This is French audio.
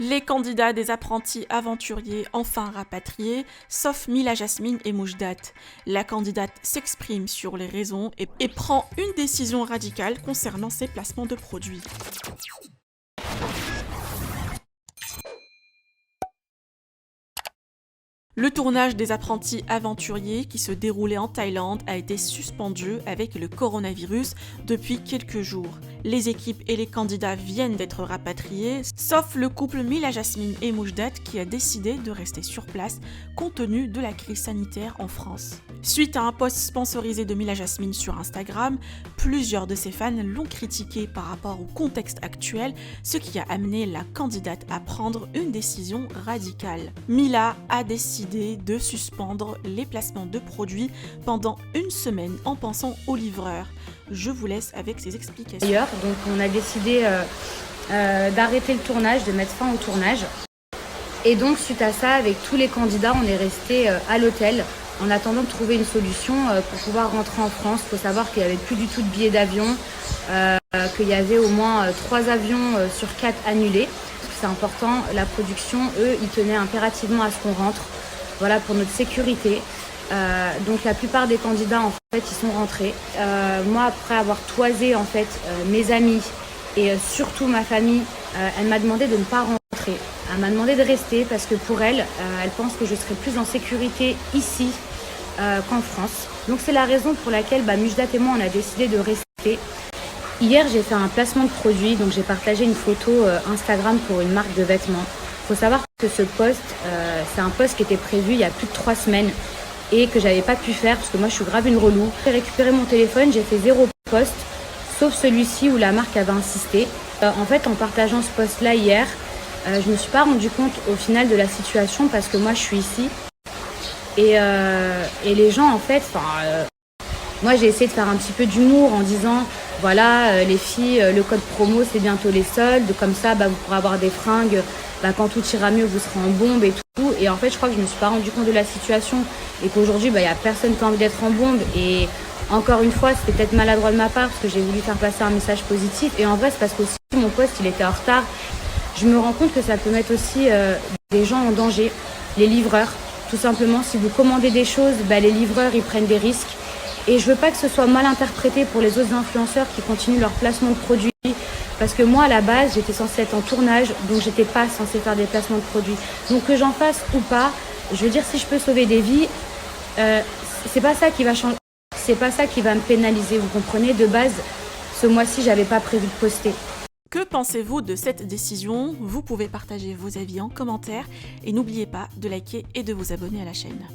Les candidats des apprentis aventuriers enfin rapatriés, sauf Mila Jasmine et Moujdat. La candidate s'exprime sur les raisons et prend une décision radicale concernant ses placements de produits. Le tournage des apprentis aventuriers qui se déroulait en Thaïlande a été suspendu avec le coronavirus depuis quelques jours. Les équipes et les candidats viennent d'être rapatriés, sauf le couple Mila Jasmine et Moujdat qui a décidé de rester sur place compte tenu de la crise sanitaire en France. Suite à un post sponsorisé de Mila Jasmine sur Instagram, plusieurs de ses fans l'ont critiqué par rapport au contexte actuel, ce qui a amené la candidate à prendre une décision radicale. Mila a décidé de suspendre les placements de produits pendant une semaine en pensant aux livreurs. Je vous laisse avec ses explications. D'ailleurs, donc on a décidé d'arrêter le tournage, de mettre fin au tournage. Et donc suite à ça, avec tous les candidats, on est resté à l'hôtel en attendant de trouver une solution pour pouvoir rentrer en France. Il faut savoir qu'il n'y avait plus du tout de billets d'avion, qu'il y avait au moins 3 avions sur 4 annulés. C'est important, la production, eux, ils tenaient impérativement à ce qu'on rentre, voilà, pour notre sécurité. Donc la plupart des candidats, en fait, ils sont rentrés. Moi, après avoir toisé, en fait, mes amis et surtout ma famille, elle m'a demandé de ne pas rentrer. Elle m'a demandé de rester parce que pour elle, elle pense que je serai plus en sécurité ici qu'en France. Donc c'est la raison pour laquelle Moujdat et moi, on a décidé de rester. Hier, j'ai fait un placement de produit, donc j'ai partagé une photo Instagram pour une marque de vêtements. Il faut savoir que ce post, c'est un post qui était prévu il y a plus de 3 semaines et que j'avais pas pu faire parce que moi je suis grave une relou. J'ai récupéré mon téléphone, j'ai fait 0 post, sauf celui-ci où la marque avait insisté. En fait, en partageant ce post-là hier, je me suis pas rendu compte au final de la situation parce que moi je suis ici et les gens en fait, moi j'ai essayé de faire un petit peu d'humour en disant voilà les filles, le code promo c'est bientôt les soldes, comme ça vous pourrez avoir des fringues, quand tout ira mieux vous serez en bombe et tout. Et en fait je crois que je me suis pas rendu compte de la situation et qu'aujourd'hui y a personne qui a envie d'être en bombe. Et encore une fois c'était peut-être maladroit de ma part parce que j'ai voulu faire passer un message positif et en vrai c'est parce que aussi mon post il était en retard. Je me rends compte que ça peut mettre aussi des gens en danger, les livreurs. Tout simplement, si vous commandez des choses, les livreurs, ils prennent des risques. Et je veux pas que ce soit mal interprété pour les autres influenceurs qui continuent leur placement de produits. Parce que moi, à la base, j'étais censée être en tournage, donc j'étais pas censée faire des placements de produits. Donc que j'en fasse ou pas, je veux dire, si je peux sauver des vies, c'est pas ça qui va changer. C'est pas ça qui va me pénaliser, vous comprenez. De base, ce mois-ci, j'avais pas prévu de poster. Que pensez-vous de cette décision? Vous pouvez partager vos avis en commentaire et n'oubliez pas de liker et de vous abonner à la chaîne.